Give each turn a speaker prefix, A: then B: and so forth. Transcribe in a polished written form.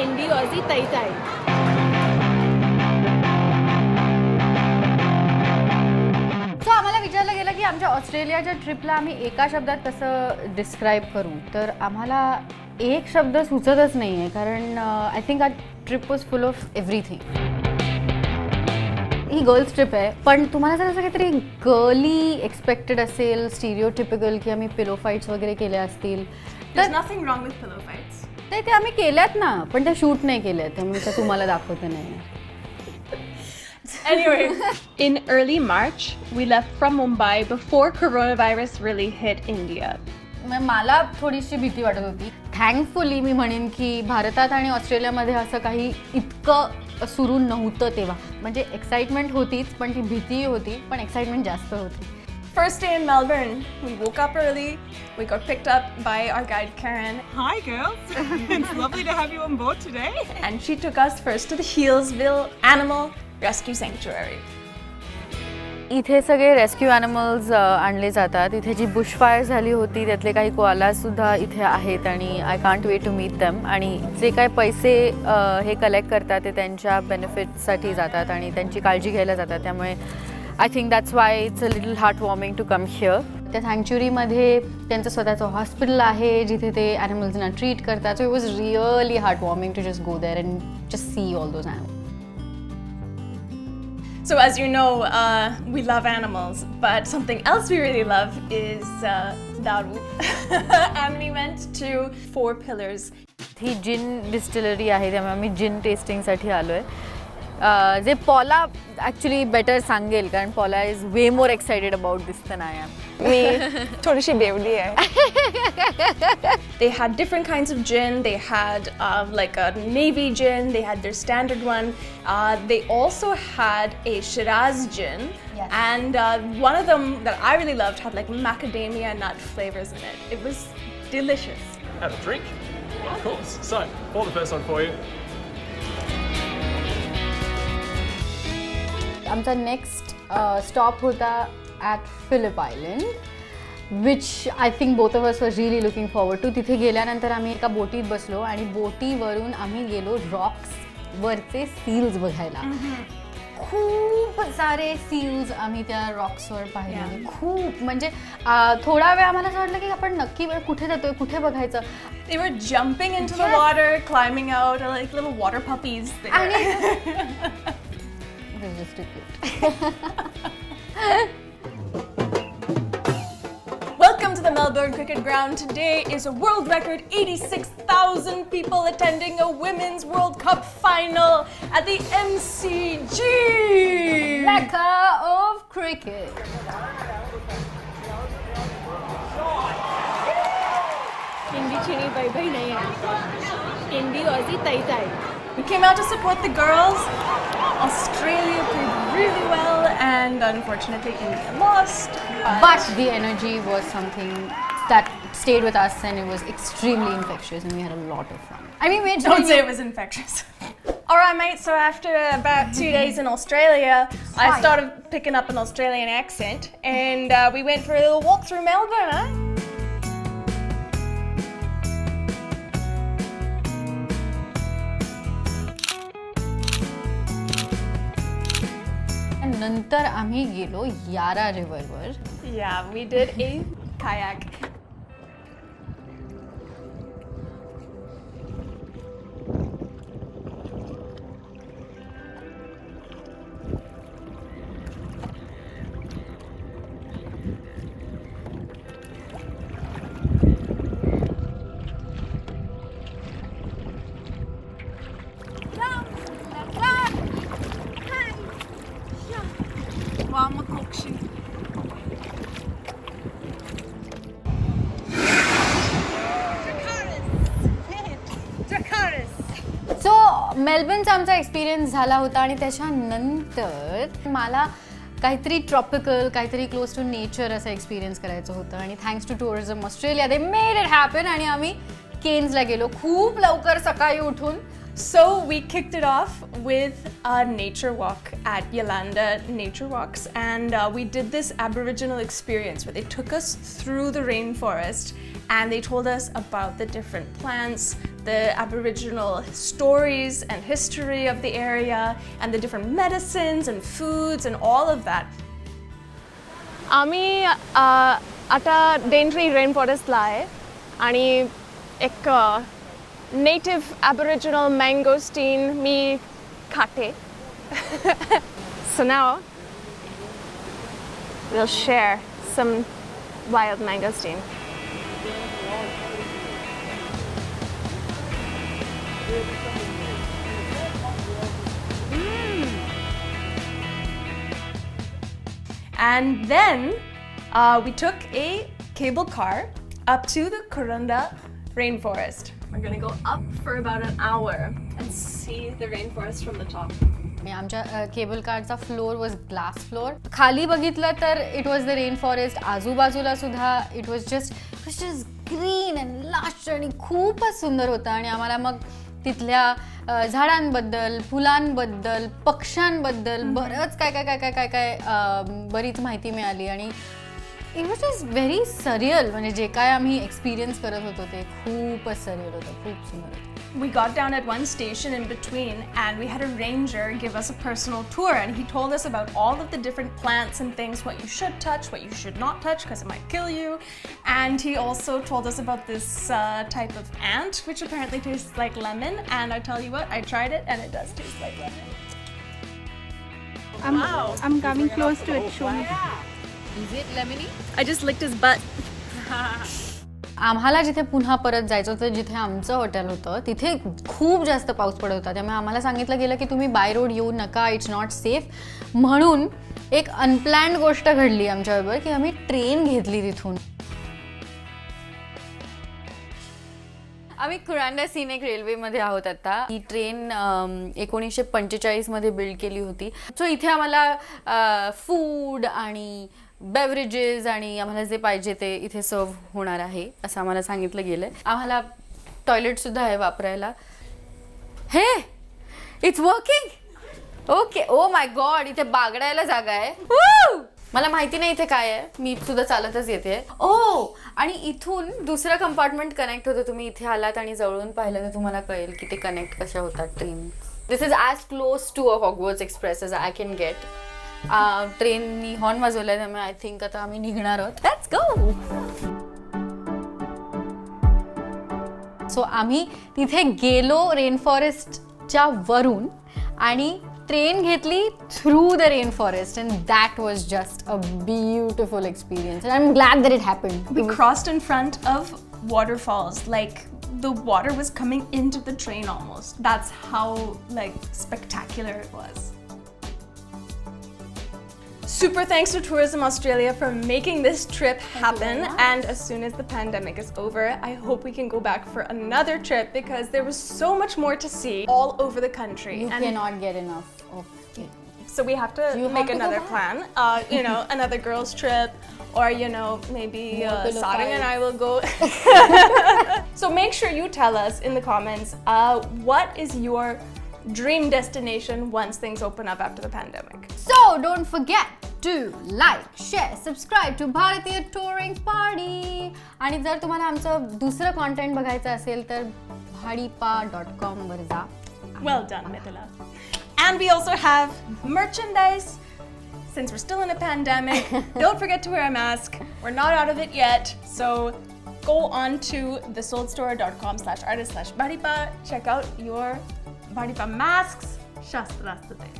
A: Hindi Aussie Tai Tai.
B: सो आम्हाला विचारलं गेलं की आमच्या ऑस्ट्रेलियाच्या ट्रिपला आम्ही एका शब्दात कसं डिस्क्राईब करू, तर आम्हाला एक शब्द सुचतच नाही आहे, कारण I think are trip was full of everything. He girls trip आहे, पण तुम्हाला जर असं काहीतरी गर्ली एक्सपेक्टेड असेल, स्टिरियोटिपिकल, की आम्ही पिलो फाईट्स वगैरे केल्या असतील, तर
C: nothing wrong with pillow fights.
B: ते आम्ही केल्यात ना, पण त्या शूट नाही केल्यात, त्यामुळे त्या तुम्हाला दाखवत नाही.
C: Anyway, in early March, we left from Mumbai before coronavirus really hit India.
B: मला थोडीशी भीती वाटत होती. थँकफुली मी म्हणेन की भारतात आणि ऑस्ट्रेलियामध्ये असं काही इतकं सुरू नव्हतं तेव्हा. म्हणजे एक्साइटमेंट होतीच, पण ती भीती होती, पण एक्साइटमेंट जास्त होती.
C: First day in Melbourne, we woke up early. We got picked up by our guide Karen.
D: Hi girls, it's lovely to have you on board today.
C: And she took us first to the Healesville Rescue Sanctuary.
B: इथे सगळे rescue animals आणले जातात. इथे जी bushfire झाली होती त्यातले काही कोआलासुद्धा इथे आहेत आणि I can't wait to meet them. आणि जे काही पैसे हे कलेक्ट करतात ते त्यांच्या बेनिफिट्ससाठी जातात आणि त्यांची काळजी घ्यायला जातात. त्यामुळे I think that's why it's a little heart warming to come here. त्या सँक्च्युरीमध्ये त्यांचं स्वतःचं हॉस्पिटल आहे जिथे ते ॲनिमल्सना ट्रीट करतात. So it was really heart warming to just go there and just see all those animals.
C: So as you know, we love animals, but something else we really love is daru. And we went to Four Pillars.
B: ही gin distillery आहे, त्यामुळे आम्ही जिन टेस्टिंगसाठी आलो आहे. जे पॉला actually better सांगेल, कारण Paula is way more excited about this than I am.
E: मी थोडीशी बेवली आहे.
C: They had different kinds of gin. They had like a navy gin. They had their standard one. They also had a Shiraz gin.
B: Yes.
C: And one of them that I really loved had like macadamia nut flavors in it. It was delicious.
F: Have a drink? Of course. So, pour the first one for you.
B: आमचा next stop होता at Phillip Island, which I think both of us was really looking forward to. तिथे गेल्यानंतर आम्ही एका बोटीत बसलो आणि बोटीवरून आम्ही गेलो रॉक्सवरचे सील्स बघायला. खूप सारे सील्स आम्ही त्या रॉक्सवर पाहिले. खूप म्हणजे थोडा वेळ आम्हाला असं वाटलं की आपण नक्की वेळ कुठे जातोय, कुठे बघायचं.
C: They were jumping into the water, climbing out, like little water puppies. Welcome to the Melbourne Cricket Ground. Today is a world record 86,000 people attending a Women's World Cup final at the MCG.
B: Mecca of cricket.
A: Hindi चिनी by by नहीं है. Hindi Aussie Tai Tai.
C: We came out to support the girls. Australia played really well, and unfortunately India lost.
B: But the energy was something that stayed with us, and it was extremely infectious, and we had a lot of fun. I mean,
C: Don't say it was infectious. Alright mate, so after about 2 days in Australia, I started picking up an Australian accent, and we went for a little walk through Melbourne, huh?
B: नंतर आम्ही गेलो यारा रिव्हरवर.
C: Yeah, we did a kayak.
B: सो मेलबर्नचा आमचा experience झाला होता आणि त्याच्यानंतर मला काहीतरी ट्रॉपिकल, काहीतरी क्लोज टू नेचर असं एक्सपिरियन्स करायचं होतं. आणि thanks to tourism Australia they made it happen. आणि आम्ही केन्सला गेलो खूप लवकर सकाळी उठून.
C: So we kicked it off with a nature walk at Yolanda Nature Walks, and we did this Aboriginal experience where they took us through the rainforest and they told us about the different plants, the Aboriginal stories and history of the area, and the different medicines and foods and all of that.
E: आम्ही आता Dentry rain फॉरेस्टला आहे आणि एक native ॲबोरिजिनल मँगोस्टीन मी खाते. So now we'll share some wild mangosteen.
C: And then we took a cable car up to the Kuranda Rainforest. We're gonna go up for about an hour and see the rainforest from the top.
B: आमच्या cable कारचा flour was glass flour. खाली बघितलं तर it was the rain forest. आजूबाजूला सुद्धा it was just green and lush आणि खूपच सुंदर होतं. आणि आम्हाला मग तिथल्या झाडांबद्दल, फुलांबद्दल, पक्ष्यांबद्दल बरंच काय बरीच माहिती मिळाली. आणि it was just very surreal. म्हणजे जे काय आम्ही एक्सपिरियन्स करत होतो ते खूपच सरियल होतं, खूप सुंदर होतं.
C: We got down at one station in between and we had a ranger give us a personal tour, and he told us about all of the different plants and things, what you should touch, what you should not touch because it might kill you. And he also told us about this type of ant which apparently tastes like lemon, and I tell you what, I tried it and it does taste like lemon.
A: I'm coming close to it. Show me.
B: Is it lemony?
C: I just licked his butt.
B: आम्हाला जिथे पुन्हा परत जायचं होतं, जिथे आमचं hotel होतं, तिथे खूप जास्त पाऊस पडत होता. त्यामुळे आम्हाला सांगितलं गेलं की तुम्ही बाय रोड येऊ नका, इट्स नॉट सेफ. म्हणून एक अनप्लॅन्ड गोष्ट घडली आमच्याबरोबर की आम्ही ट्रेन घेतली तिथून. आम्ही कुरांडा सिनिक रेल्वेमध्ये आहोत आता. ही ट्रेन 1945 मध्ये बिल्ड केली होती. सो इथे आम्हाला फूड आणि बेवरेजेस आणि आम्हाला जे पाहिजे ते इथे सर्व होणार आहे असं आम्हाला सांगितलं गेलं आहे. आम्हाला टॉयलेटसुद्धा आहे वापरायला. Hey it's working. Okay. Oh my God, इथे बागडायला जागा आहे. मला माहिती नाही इथे काय आहे, मी सुद्धा चालतच येते. ओ, आणि इथून दुसरं कंपार्टमेंट कनेक्ट होतं. तुम्ही इथे आलात आणि जवळून पाहिलं तर तुम्हाला कळेल की ते कनेक्ट कशा होतात train. This is as close to a Hogwarts express as I can get. ट्रेननी हॉर्न वाजवलाय त्यामुळे आय थिंक आता आम्ही निघणार आहोत. Let's go. सो आम्ही तिथे गेलो रेन फॉरेस्टच्या वरून आणि ट्रेन घेतली through the rain forest, and that was just a beautiful experience. I am glad that it happened.
C: We crossed in front of waterfalls, like the water was coming into the train almost. That's how spectacular it was. Super thanks to Tourism Australia for making this trip happen. And as soon as the pandemic is over, I hope we can go back for another trip because there was so much more to see all over the country.
B: You cannot get enough of it.
C: So we have to make another plan. Another girls' trip, or maybe Sarang and I will go. So make sure you tell us in the comments what is your dream destination once things open up after the pandemic.
B: So don't forget to like, share, subscribe to Bharatiya Touring Party. आणि जर तुम्हाला आमचं दुसरं content बघायचं असेल तर bhadipa.com वर जा.
C: Well done, Mithila. And we also have merchandise. Since we're still in a pandemic, don't forget to wear a mask. We're not out of it yet. So go on to thesoldstore.com/artist/Bhadipa. Check out your Bhadipa masks. Shastrastate.